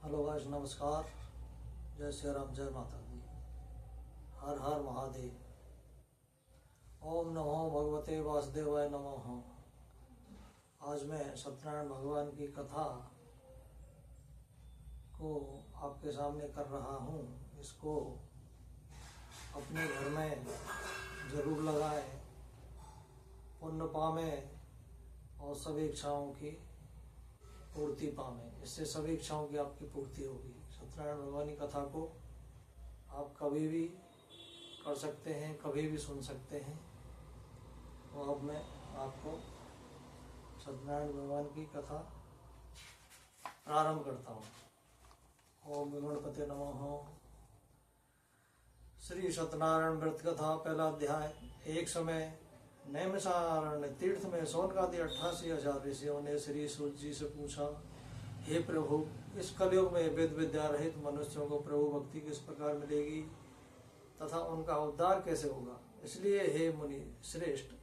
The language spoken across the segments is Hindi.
हेलो गाइस, नमस्कार। जय श्री राम, जय माता दी। हर हर महादेव। ओम नमो भगवते वासुदेवाय नमः। आज मैं सत्यनारायण भगवान की कथा को आपके सामने कर रहा हूँ। इसको अपने घर में जरूर लगाएं, पुण्य पावें और सभी इच्छाओं की पूर्ति पावें। इससे सभी इच्छाओं की आपकी पूर्ति होगी। सत्यनारायण भगवान की कथा को आप कभी भी कर सकते हैं, कभी भी सुन सकते हैं। तो अब मैं आपको सत्यनारायण भगवान की कथा प्रारंभ करता हूँ। ओम गणपते नमः। श्री सत्यनारायण व्रत कथा, पहला अध्याय। एक समय नैमिषारण्य तीर्थ में सोनकादि 88,000 ऋषियों ने श्री सूत जी से पूछा, हे प्रभु, इस कलयुग में वेद विद्या रहित मनुष्यों को प्रभु भक्ति किस प्रकार मिलेगी तथा उनका उद्धार कैसे होगा? इसलिए हे मुनि श्रेष्ठ,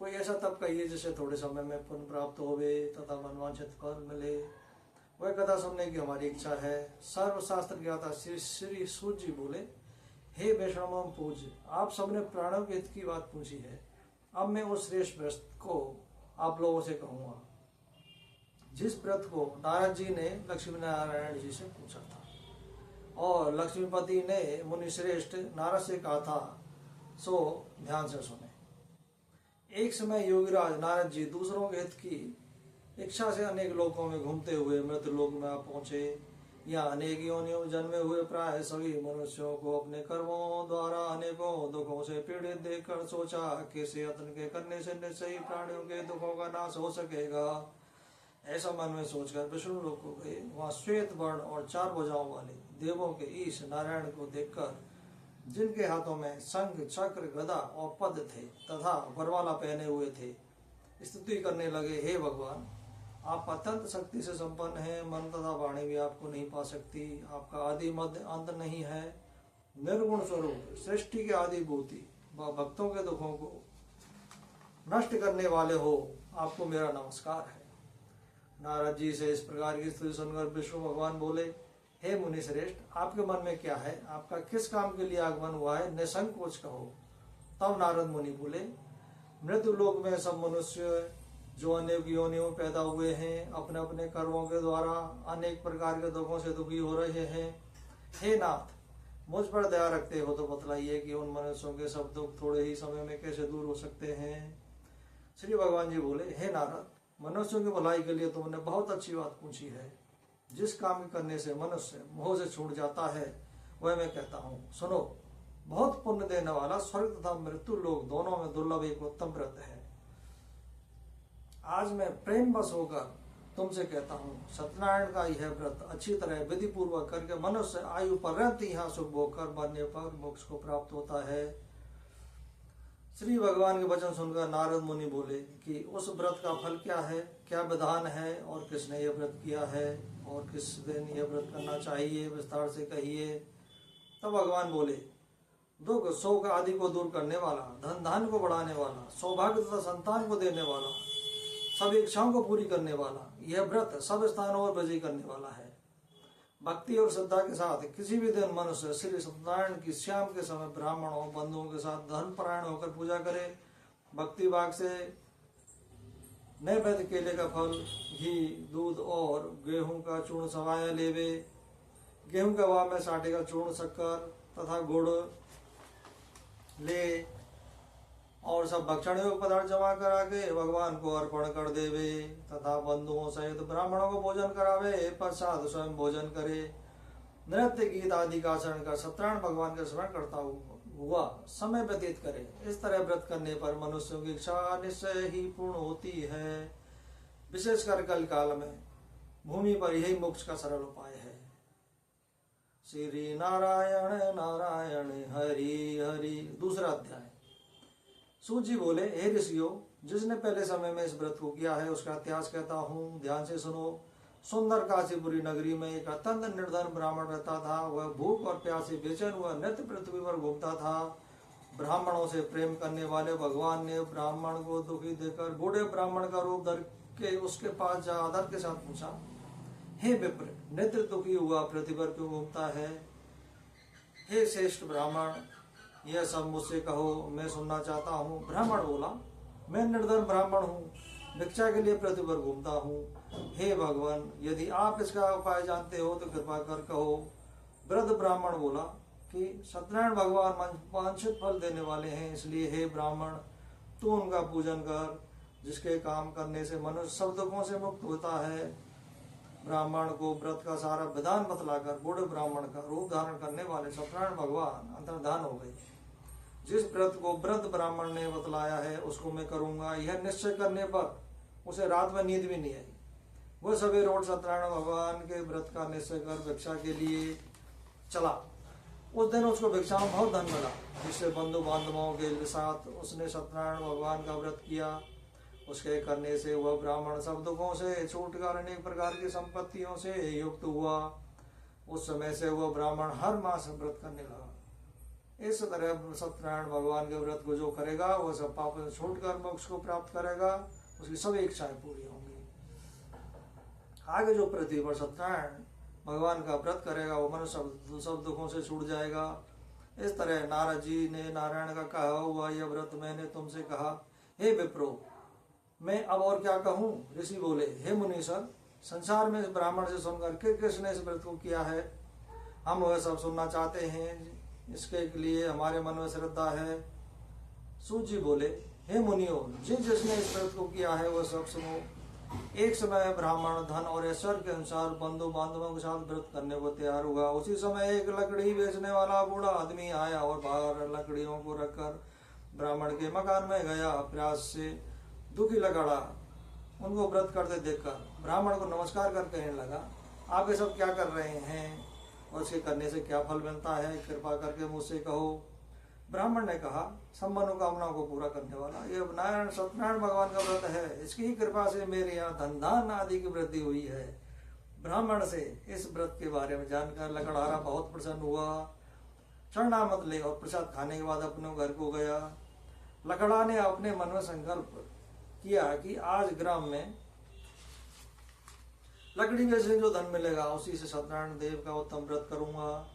कोई ऐसा तप कहिए जिससे थोड़े समय में पुण्य प्राप्त होवे तथा मनवांछित फल मिले। वह कथा सुनने की हमारी इच्छा है। सर्वशास्त्र ज्ञाता श्री सूत जी बोले, हे वैष्णव पूज्य, आप सबने प्राणों के हित की बात पूछी है। अब मैं उस श्रेष्ठ व्रत को आप लोगों से कहूंगा जिस व्रत को नारद जी ने लक्ष्मी नारायण जी से पूछा था और लक्ष्मीपति ने मुनि श्रेष्ठ नारद से कहा था, सो ध्यान से सुने। एक समय योगीराज नारद जी दूसरों के हित की इच्छा से अनेक लोकों में घूमते हुए मृत लोक में आप पहुंचे। यहाँ अनेक योनियों में जन्मे हुए प्राय सभी मनुष्यों को अपने कर्मों द्वारा अनेकों दुखों से पीड़ित देखकर सोचा कि इस यत्न के करने से निश्चय ही प्राणियों के दुखों का नाश हो सकेगा। ऐसा मन में सोचकर विष्णु लोक को गए। वहाँ श्वेत वर्ण और 4 भुजाओं वाले देवों के ईश नारायण को देखकर, जिनके हाथों में शंख, चक्र, गदा और पद थे तथा वरमाला पहने हुए थे, स्तुति करने लगे, हे भगवान, आप अत्यंत शक्ति से संपन्न हैं। मन तथा वाणी भी आपको नहीं पा सकती। आपका आदि मध्य अंत नहीं है। निर्गुण स्वरूप, सृष्टि के आदि भूति व भक्तों के दुखों को नष्ट करने वाले हो, आपको मेरा नमस्कार है। नारद जी से इस प्रकार की स्तुति सुनकर विष्णु भगवान बोले, हे मुनि श्रेष्ठ, आपके मन में क्या है? आपका किस काम के लिए आगमन हुआ है? निसंकोच कहो। तब नारद मुनि बोले, मृत्यु लोक में सब मनुष्य जो अनेक योनियों में पैदा हुए हैं, अपने अपने कर्मों के द्वारा अनेक प्रकार के दुखों से दुखी हो रहे हैं। हे नाथ, मुझ पर दया रखते हो तो बतलाइए कि उन मनुष्यों के सब दुख थोड़े ही समय में कैसे दूर हो सकते हैं। श्री भगवान जी बोले, हे नारद, मनुष्यों की भलाई के लिए तुमने बहुत अच्छी बात पूछी है। जिस काम करने से मनुष्य मोह से छूट जाता है वह मैं कहता हूँ, सुनो। बहुत पुण्य देने वाला स्वर्ग तथा मृत्यु लोक दोनों में दुर्लभ एक उत्तम व्रत है। आज मैं प्रेम बस होकर तुमसे कहता हूँ, सत्यनारायण का यह व्रत अच्छी तरह विधि पूर्वक करके मनुष्य आयु पर्यंत यहाँ सुख भोग कर मरने पर मोक्ष को प्राप्त होता है। श्री भगवान के वचन सुनकर नारद मुनि बोले कि उस व्रत का फल क्या है, क्या विधान है और किसने यह व्रत किया है और किस दिन यह व्रत करना चाहिए, विस्तार से कहिए। तब भगवान बोले, दुख शोक आदि को दूर करने वाला, धन धान को बढ़ाने वाला, सौभाग्य तथा संतान को देने वाला, सब इच्छाओं को पूरी करने वाला, यह व्रत सब स्थानों पर विजय करने वाला है। भक्ति और श्रद्धा के साथ किसी भी दिन मनुष्य श्री सत्यनारायण की शाम के समय ब्राह्मणों बंधुओं के साथ धर्म परायण होकर पूजा करे। भक्ति भाग से नैवेद्य केले का फल, घी, दूध और गेहूं का चूर्ण सवाया लेवे। गेहूं का भाव में साठे का चूर्ण, शक्कर तथा गुड़ ले और सब भक्षण योग पदार्थ जमा करा के भगवान को अर्पण कर देवे तथा बंधुओं सहित ब्राह्मणों को भोजन करावे। पश्चात स्वयं भोजन करे। नृत्य गीत आदि का आचरण कर सत्यनारायण भगवान का स्मरण करता हुआ समय व्यतीत करे। इस तरह व्रत करने पर मनुष्यों की इच्छा निश्चय ही पूर्ण होती है। विशेषकर कल काल में भूमि पर यही मोक्ष का सरल उपाय है। श्री नारायण नारायण हरि हरि। दूसरा अध्याय। सूत जी बोले, हे ऋषियों, जिसने पहले समय में इस व्रत को किया है उसका इतिहास कहता हूँ, ध्यान से सुनो। सुंदर काशीपुरी नगरी में एक अत्यंत निर्धन ब्राह्मण रहता था। वह भूख और प्यास से बेचैन हुआ नित्य पृथ्वी पर घूमता था। ब्राह्मणों से प्रेम करने वाले भगवान ने ब्राह्मण को दुखी देकर बूढ़े ब्राह्मण का रूप धर के उसके पास जा आदर के साथ पूछा, हे विप्र, नेत्र दुखी हुआ पृथ्वी पर क्यों घूमता है? हे श्रेष्ठ ब्राह्मण, यह सब मुझसे कहो, मैं सुनना चाहता हूँ। ब्राह्मण बोला, मैं निर्धन ब्राह्मण हूँ, भिक्षा के लिए पृथ्वी पर घूमता हूँ। हे भगवान, यदि आप इसका उपाय जानते हो तो कृपा कर कहो। वृद्ध ब्राह्मण बोला कि सत्यनारायण भगवान वांछित फल देने वाले हैं, इसलिए हे ब्राह्मण, तू उनका पूजन कर, जिसके काम करने से मनुष्य सब दुखों से मुक्त होता है। ब्राह्मण को व्रत का सारा विधान बतलाकर बूढ़े ब्राह्मण का रूप धारण करने वाले सत्यनारायण भगवान अंतर्धान हो गए। जिस व्रत को वृद्ध ब्राह्मण ने बतलाया है उसको मैं करूंगा, यह निश्चय करने पर उसे रात में नींद भी नहीं आई। वह सवेरे उठ सत्यनारायण भगवान के व्रत का निश्चय कर भिक्षा के लिए चला। उस दिन उसको भिक्षा में बहुत धन मिला, जिससे बंधु बांधवों के साथ उसने सत्यनारायण भगवान का व्रत किया। उसके करने से वह ब्राह्मण सब दुखों से छूटकर अनेक प्रकार की संपत्तियों से युक्त हुआ। उस समय से वह ब्राह्मण हर मास व्रत करने लगा। इस तरह सत्यनारायण भगवान के व्रत को जो करेगा वह सब पापों से छूटकर मोक्ष को प्राप्त करेगा, उसकी सभी इच्छाएं पूरी होंगी। आगे जो पृथ्वी पर सत्यनारायण भगवान का व्रत करेगा वो मनुष्य सब दुखों से छूट जाएगा। इस तरह नारद जी ने नारायण का कहा हुआ यह व्रत मैंने तुमसे कहा। हे विप्रो, मैं अब और क्या कहूँ? ऋषि बोले, हे मुनीश्वर, संसार में इस ब्राह्मण से सुनकर किसने इस व्रत को किया है? हम वह सब सुनना चाहते हैं, इसके लिए हमारे मन में श्रद्धा है। सूत जी बोले, हे मुनियों, जिसने इस व्रत को किया है वह सब सुनो। एक समय ब्राह्मण धन और ऐश्वर्य के अनुसार बंधु बांधवों के साथ व्रत करने को तैयार हुआ। उसी समय एक लकड़ी बेचने वाला बूढ़ा आदमी आया और बाहर लकड़ियों को रखकर ब्राह्मण के मकान में गया। प्यास से दुखी लकड़ा उनको व्रत करते देखकर ब्राह्मण को नमस्कार कर कहने लगा, आप ये सब क्या कर रहे हैं और इसके करने से क्या फल मिलता है? कृपा करके मुझसे कहो। ब्राह्मण ने कहा, सब मनोकामनाओं को पूरा करने वाला यह नारायण सत्यनारायण भगवान का व्रत है। इसकी ही कृपा से मेरे यहाँ धन धान आदि की वृद्धि हुई है। ब्राह्मण से इस व्रत के बारे में जानकर लकड़हारा बहुत प्रसन्न हुआ। चरणामत ले और प्रसाद खाने के बाद अपने घर को गया। लकड़ा ने अपने मन में संकल्प किया कि आज ग्राम में लकड़ी में से जो धन मिलेगा उसी से सत्यनारायण देव का उत्तम व्रत करूंगा।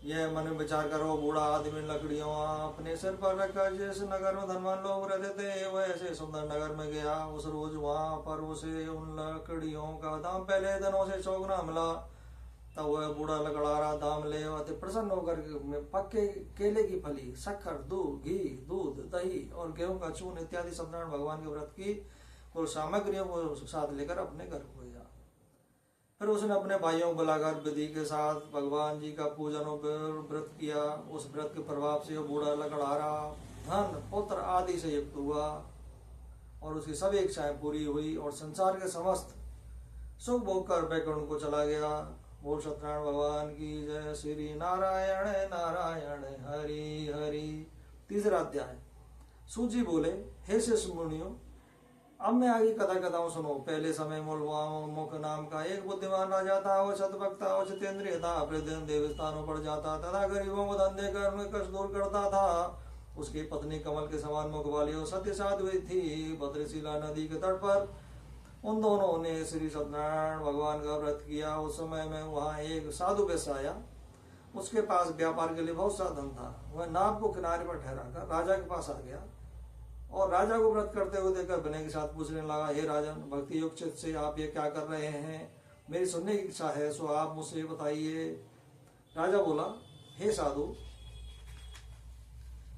यह मन में विचार करो, बूढ़ा आदमी लकड़ियों अपने सिर पर रखकर जिस नगर में धनवान लोग रहते थे वह ऐसे सुंदर नगर में गया। उस रोज वहां पर उसे उन लकड़ियों का दाम पहले दिनों से चौगुना मिला। तब वह बूढ़ा लकड़हारा दाम ले अति प्रसन्न होकर पक्के केले की फली, शक्कर, दूध, घी, दूध, दही और गेहूं का चून इत्यादि सत्यनारायण भगवान के व्रत की कुल सामग्रियों को साथ लेकर अपने घर को गया। फिर उसने अपने भाइयों को बुलाकर विधि के साथ भगवान जी का पूजन और व्रत किया। उस व्रत के प्रभाव से वो बूढ़ा लकड़हारा धन, पुत्र आदि से युक्त हुआ और उसकी सभी इच्छाएं पूरी हुई और संसार के समस्त सुख भोग कर वैकुंठ को चला गया। बोल सत्यनारायण भगवान की जय। श्री नारायण नारायण हरि हरि। तीसरा अध्याय। सूजी बोले, हे शिष्य मुनियों, अब मैं आगे कथा कथाओं सुनो। पहले समय मुख नाम का एक बुद्धिमान राजा था। वह सतभक्ता और जितेंद्रिय था। प्रतिदिन देवस्थानों पर जाता तथा गरीबों को धन देकर उन्हें कष्ट दूर करता था। उसकी पत्नी कमल के समान मुख वाली और सत्य साध्वी थी। भद्रशिला नदी के तट पर उन दोनों ने श्री सत्यनारायण भगवान का व्रत किया। उस समय में वहाँ एक साधु वैश्य आया। उसके पास व्यापार के लिए बहुत सा धन था। वह नाव को किनारे पर ठहरा कर राजा के पास आ गया और राजा को व्रत करते हुए देखकर विनय के साथ पूछने लगा, हे राजन, भक्ति युक्त चित्त से आप ये क्या कर रहे हैं? मेरी सुनने की इच्छा है, सो आप मुझसे बताइए। राजा बोला, हे साधु,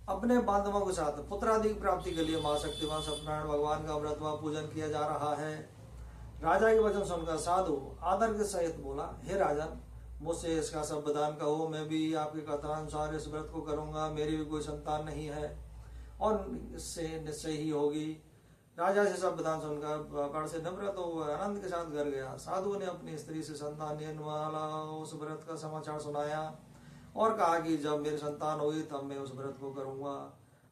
अपने बांधवों के साथ पुत्रादि की प्राप्ति के लिए महाशक्तिमान सत्यनारायण भगवान का व्रत व पूजन किया जा रहा है। राजा के वचन सुनकर साधु आदर के सहित बोला, हे राजन, मुझसे इसका सब विधान कहो, मैं भी आपके कथनानुसार इस व्रत को करूंगा। मेरी भी कोई संतान नहीं है और इससे निश्चय ही होगी। राजा से सब विधान सुनकर बड़ से निवृत्त हो आनंद के साथ घर गया। साधु ने अपनी स्त्री से संतान लेने वाला उस व्रत का समाचार सुनाया और कहा कि जब मेरी संतान होगी तब मैं उस व्रत को करूंगा।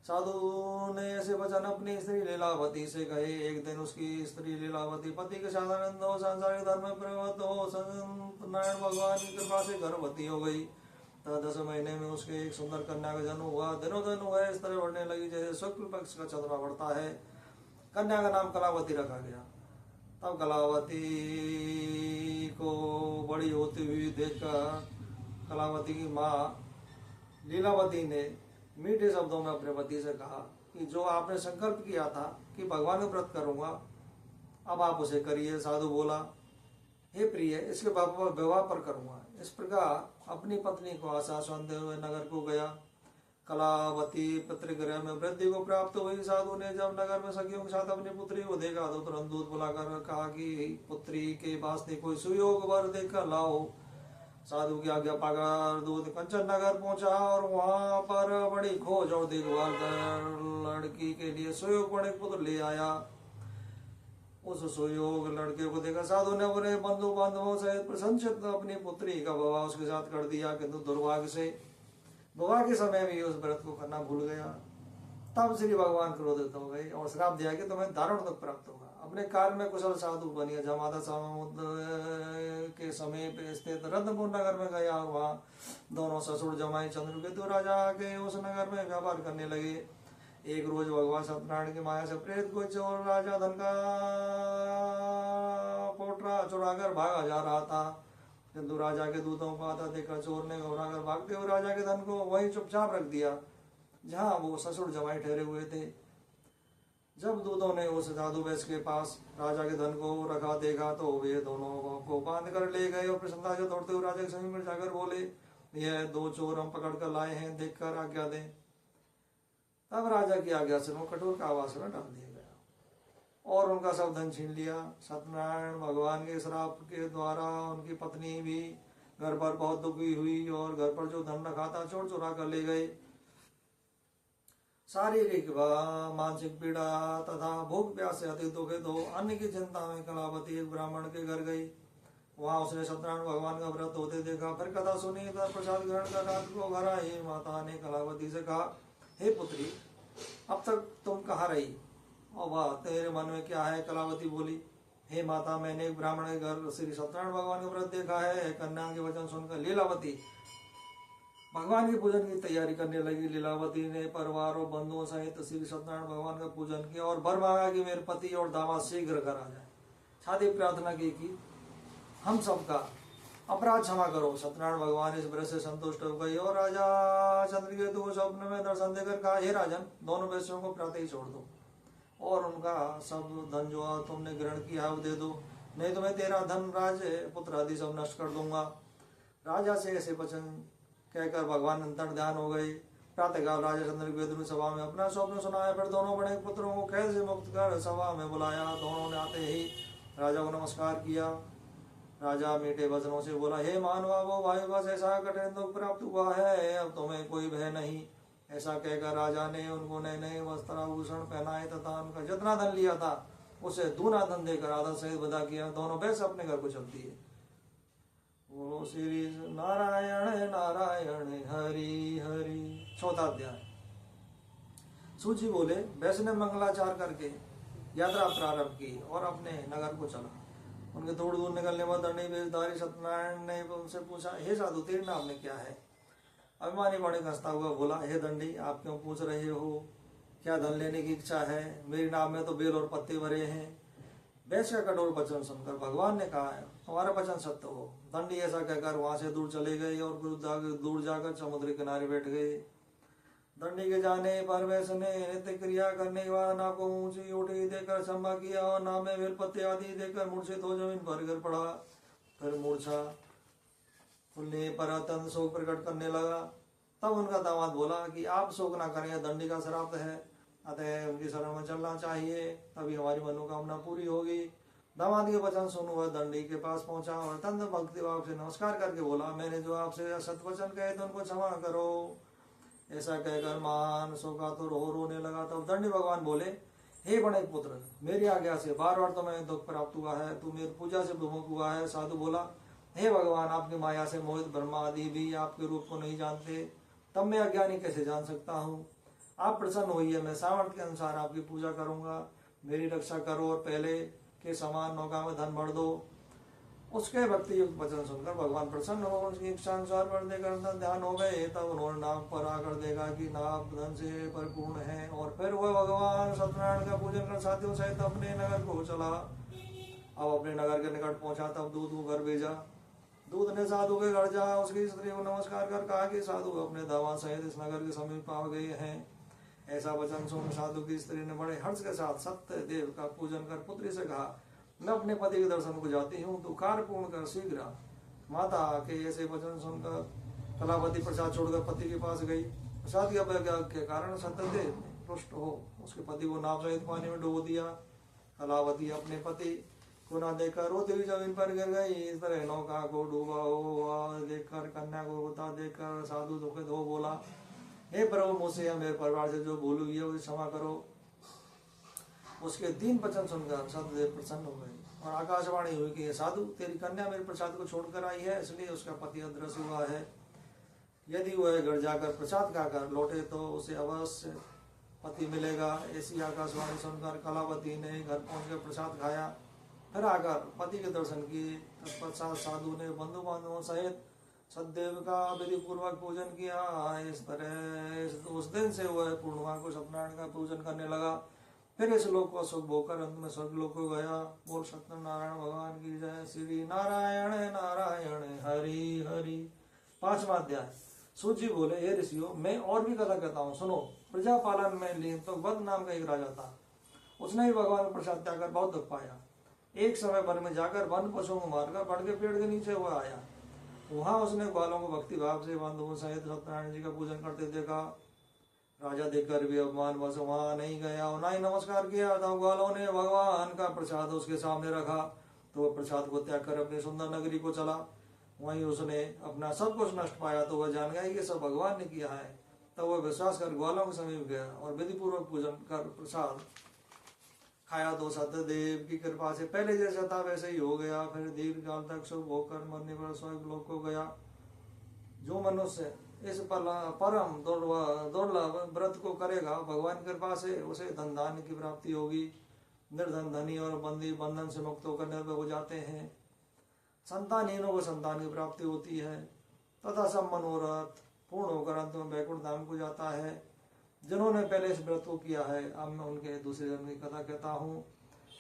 साधु ने ऐसे वचन अपनी स्त्री लीलावती से कहे। एक दिन उसकी स्त्री लीलावती पति के साथ आनंद हो सांसारिक धर्म में प्रवृत्त हो सत्यनारायण भगवान की कृपा से गर्भवती हो गई। 10 महीने में उसके एक सुंदर कन्या का जन्म हुआ। दिनों दिन वह इस तरह बढ़ने लगी जैसे शुक्ल पक्ष का चंद्रमा बढ़ता है। कन्या का नाम कलावती रखा गया। तब कलावती को बड़ी होती हुई देखकर कलावती की माँ लीलावती ने मीठे शब्दों में अपने पति से कहा कि जो आपने संकल्प किया था कि भगवान का व्रत करूंगा, अब आप उसे करिए। साधु बोला, हे प्रिय, इसके विवाह पर करूंगा। इस प्रकार अपनी पत्नी को आश्वासन दे हुए नगर को गया। कलावती पितृगृह में वृद्धि को प्राप्त हुई। साधु ने जब नगर में सखियों के साथ अपनी पुत्री को देखा तो तुरंत दूध बुलाकर कहा कि पुत्री के वास्ते कोई सुयोग वर देखकर लाओ। साधु की आज्ञा पाकर दूध कंचन नगर पहुंचा और वहां पर बड़ी खोज और देखभाल कर लड़की के लिए सुयोग बड़े पुत्र ले आया। उस सुयोग लड़के को देखा साधु ने अपने बंधु बांधवों से प्रसन्नचित्त अपनी पुत्री का विवाह उसके साथ कर दिया, किंतु दुर्भाग्य से विवाह के समय भी उस व्रत को करना भूल गया। तब श्री भगवान क्रोधित हो गए और श्राप दिया कि तुम्हें दारुण दुख प्राप्त होगा। अपने कार्य में कुशल साधु बनिया जमाता समुद्र के समीप स्थित रत्नपुर नगर में गया और वहाँ दोनों ससुर जमाई चंद्रकेतु राजा के उस नगर में व्यापार करने लगे। एक रोज भगवान सत्यनारायण की माया से प्रेरित कोई चोर राजा धन का पोटरा चुराकर भागा जा रहा था, किंतु राजा के दूतों को आता देखकर चोर ने घबराकर भागते हुए राजा के धन को वहीं चुपचाप रख दिया जहाँ वो ससुर जमाई ठहरे हुए थे। जब दूतों ने उस साधु वैश्य के पास राजा के धन को रखा देखा तो वे दोनों को बांध कर ले गए और प्रसन्नता से दौड़ते हुए राजा के समीप में जाकर बोले, यह दो चोर हम पकड़ कर लाए हैं, देखकर आज्ञा दें। तब राजा की आज्ञा से वो कठोर कारावास में डाल दिया गया और उनका सब धन छीन लिया। सत्यनारायण भगवान के श्राप के द्वारा उनकी पत्नी भी घर पर बहुत दुखी हुई और घर पर जो धन रखा था चोर चुरा कर ले गए। शारीरिक व मानसिक पीड़ा तथा भूख प्यास से अति दुखित हो अन्य की चिंता में कलावती एक ब्राह्मण के घर गई। वहां उसने सत्यनारायण भगवान का व्रत होते देखा। फिर कथा सुनी तथा प्रसाद ग्रहण कर रात को घर आई। माता ने कलावती से कहा, हे पुत्री, अब तक तुम कहाँ रही और वह तेरे मन में क्या है? कलावती बोली, हे माता, मैंने एक ब्राह्मण के घर श्री सत्यनारायण भगवान का व्रत देखा है। कन्या के वचन सुनकर लीलावती भगवान के पूजन की तैयारी करने लगी। लीलावती ने परिवार और बंधुओं सहित श्री सत्यनारायण भगवान का पूजन किया और वर मांगा कि मेरे पति और दामाद शीघ्र घर आ जाए। साथ ही प्रार्थना की कि हम सबका अपराध क्षमा करो। सत्यनारायण भगवान इस व्रत से संतुष्ट हो गई और राजा चंद्रकेतु को स्वप्न में दर्शन देकर कहा, हे राजन, दोनों वैश्यों को प्रातः ही छोड़ दो और उनका सब धन जो तुमने ग्रहण किया है वो दे दो, नहीं तो मैं तेरा धन राज पुत्र आदि सब नष्ट कर दूंगा। राजा से ऐसे वचन कहकर भगवान अंतर ध्यान हो गए। प्रातःकाल राजा चंद्रकेतु ने सभा में अपना स्वप्न सुनाया। फिर दोनों बड़े पुत्रों को कैद से मुक्त कर सभा में बुलाया। दोनों ने आते ही राजा को नमस्कार किया। राजा मीठे वचनों से बोला, हे मानवाओ, भाई बस ऐसा कठिन दुख प्राप्त हुआ है, अब तुम्हें कोई भय नहीं। ऐसा कहकर राजा ने उनको नए नए वस्त्र आभूषण पहनाए तथा उनका जितना धन लिया था उसे दूना धन देकर आदर सहित विदा किया। दोनों वैसे अपने घर को चलती है। बोलो श्री नारायण नारायण हरि हरि। चौथा अध्याय। सूची बोले, वैश्य ने मंगलाचार करके यात्रा प्रारंभ की और अपने नगर को चला। उनके थोड़ी दूर निकलने पर दंडी वेशधारी सत्यनारायण ने उनसे पूछा, हे साधु, तेरे नाम में क्या है? अभिमानी बड़े हंसता हुआ बोला, हे दंडी, आप क्यों पूछ रहे हो? क्या धन लेने की इच्छा है? मेरे नाम में तो बेल और पत्ते भरे हैं। वैश्य का कठोर वचन सुनकर भगवान ने कहा, तुम्हारा वचन सत्य हो। दंडी ऐसा कहकर वहां से दूर चले गए और दूर जाकर समुद्र किनारे बैठ गए। दंडी के जाने पर वैश्य ने नित्य क्रिया करने के बाद नाव को ऊंची उठी देकर क्षमा किया और नाव में बेल पत्ते आदि देकर मूर्छित हो जमीन पर गिर पड़ा। फिर मूर्छा खुलने पर अत्यंत शोक प्रकट करने लगा। तब उनका दामाद बोला कि आप शोक न करें, दंडी का श्राप है, अतः उनकी शरण में चलना चाहिए, तभी हमारी मनोकामना पूरी होगी। दामाद के वचन सुन वह दंडी के पास पहुंचा और अत्यंत भक्ति भाव से नमस्कार करके बोला, मैंने जो आपसे असत वचन कहे तो उनको क्षमा करो। ऐसा कहकर महान शोकातुर हो रोने लगा। तब दंडी भगवान बोले, हे बड़े पुत्र, मेरी आज्ञा से बार बार तुम्हें दुख प्राप्त हुआ है, तू मेरी पूजा से विमुख हुआ है। साधु बोला, हे भगवान, आपकी माया से मोहित ब्रह्मा आदि भी आपके रूप को नहीं जानते, तब मैं अज्ञानी कैसे जान सकता हूँ? आप प्रसन्न होइए, मैं सामर्थ्य के अनुसार आपकी पूजा करूंगा। मेरी रक्षा करो और पहले के समान नौका में धन भर दो। उसके भक्ति युक्त वचन सुनकर भगवान प्रसन्न हो उसकी इच्छा अनुसार भर देकर ध्यान हो गए। तब उन्होंने नाव पर आकर देखा कि नाव धन से परिपूर्ण है और फिर वह भगवान सत्यनारायण का पूजन कर साथियों सहित अपने नगर को चला। अब अपने नगर के निकट पहुंचा, तब दूत को घर भेजा। दूत ने साधु के घर जा उसकी स्त्री को नमस्कार कर कहा कि साधु अपने दावा सहित इस नगर के समीप आ गए हैं। ऐसा वचन सुन साधु की स्त्री ने बड़े हर्ष के साथ सत्य देव का पूजन कर पुत्री से कहा, मैं अपने पति के दर्शन को जाती हूँ, तू कार्य पूर्ण कर शीघ्र। माता के ऐसे वचन सुनकर कलावती प्रसाद छोड़कर पति के पास गई। प्रसाद की अवज्ञा के कारण सत्यदेव ने रुष्ट हो उसके पति को नाव सहित पानी में डुबो दिया। कलावती अपने पति को न देखकर रोती हुई जमीन पर गिर गई। इस तरह नौका को डूबा हुआ देखकर कन्या को रोता देखकर साधु दुखित हो बोला, हे प्रभु, मुझसे या मेरे परिवार से जो भूल हुई है उसे क्षमा करो। उसके 3 वचन सुनकर सत्यदेव प्रसन्न हो गए और आकाशवाणी हुई कि साधु, तेरी कन्या मेरे प्रसाद को छोड़कर आई है, इसलिए उसका पति अदृश्य हुआ है। यदि वह घर जाकर प्रसाद खाकर लौटे तो उसे अवश्य पति मिलेगा। ऐसी आकाशवाणी सुनकर कलावती ने घर पहुंचकर प्रसाद खाया, फिर आकर पति के दर्शन किए। तत्पश्चात साधु ने बंधु बांधवों सहित सतदेव का विधि पूर्वक पूजन किया। इस तरह उस दिन से वह पूर्णिमा को सत्यनारायण का पूजन करने लगा। फिर इस लोक को सुख भोकर अंत में स्वर्ग लोक को गया। बोल सत्यनारायण भगवान की जय। श्री नारायण नारायण हरि हरि। 5वां अध्याय। सूत जी बोले, हे ऋषियों, मैं और भी कथा कहता हूँ, सुनो। प्रजा पालन में लीन तो वध नाम का एक राजा था। उसने भी भगवान को प्रसाद त्यागकर बहुत दुख पाया। एक समय वन में जाकर वन पशुओं को मारकर बड़ के पेड़ के नीचे हुआ आया। वहां उसने ग्वालों को भक्ति भाव से बंधुओं सहित सत्यनारायण जी का पूजन करते देखा। राजा देखकर भी अपमान बस वहां नहीं गया और ना ही नमस्कार किया। तब ग्वालों ने भगवान का प्रसाद उसके सामने रखा तो वह प्रसाद को त्याग कर अपनी सुंदर नगरी को चला। वहीं उसने अपना सब कुछ नष्ट पाया तो वह जान गया कि सब भगवान ने किया है। तब वह विश्वास कर ग्वालों के समीप गया और विधि पूर्वक पूजन कर प्रसाद खाया तो सत्यदेव की कृपा से पहले जैसा था वैसे ही हो गया। फिर दीर्घ काल तक सुख भोगकर मरने पर स्वर्ग लोक को गया। जो मनुष्य इस परम दुर्लभ व्रत को करेगा, भगवान की कृपा से उसे धन धान्य की प्राप्ति होगी। निर्धन धनी और बंदी बंधन से मुक्त होकर निर्भय हो जाते हैं। संतानहीनों को संतान की प्राप्ति होती है तथा सब मनोरथ पूर्ण होकर अंत में वैकुंठ धाम को जाता है। जिन्होंने पहले इस व्रत को किया है, अब मैं उनके दूसरे जन्म की कथा कहता हूँ।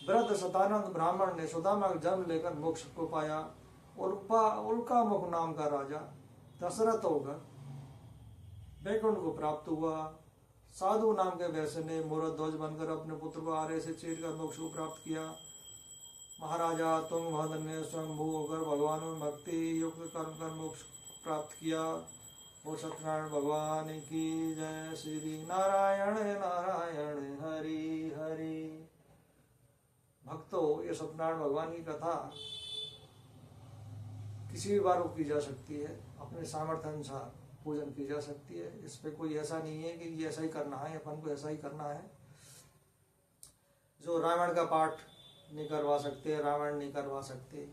व्रत सतानंद ब्राह्मण ने सुदामा का जन्म लेकर मोक्ष को पाया। उल्का मुख नाम का राजा दशरथ होकर वैकुंठ को प्राप्त हुआ। साधु नाम के वैश्य ने मूर्त ध्वज बनकर अपने पुत्र को आरे से चीरकर मोक्ष को प्राप्त किया। महाराजा तुंगभद्र ने स्वयंभू होकर भगवान में भक्ति युक्त कर्म कर मोक्ष प्राप्त किया। और सत्यनारायण भगवान की जय। श्री नारायण नारायण हरि हरि। भक्तों, ये सत्यनारायण भगवान की कथा किसी भी बार की जा सकती है, अपने सामर्थ्य अनुसार पूजन की जा सकती है। इस पे कोई ऐसा नहीं है कि ये ऐसा ही करना है, अपन को ऐसा ही करना है। जो रावण का पाठ नहीं करवा सकते, रावण नहीं करवा सकते,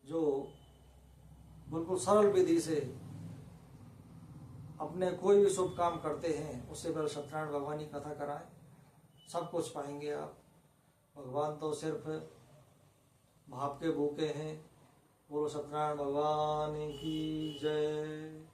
जो बिल्कुल सरल विधि से अपने कोई भी शुभ काम करते हैं, उससे पहले सत्यनारायण भगवान की कथा कराएं, सब कुछ पाएंगे आप। भगवान तो सिर्फ भाव के भूखे हैं। बोलो सत्यनारायण भगवान की जय।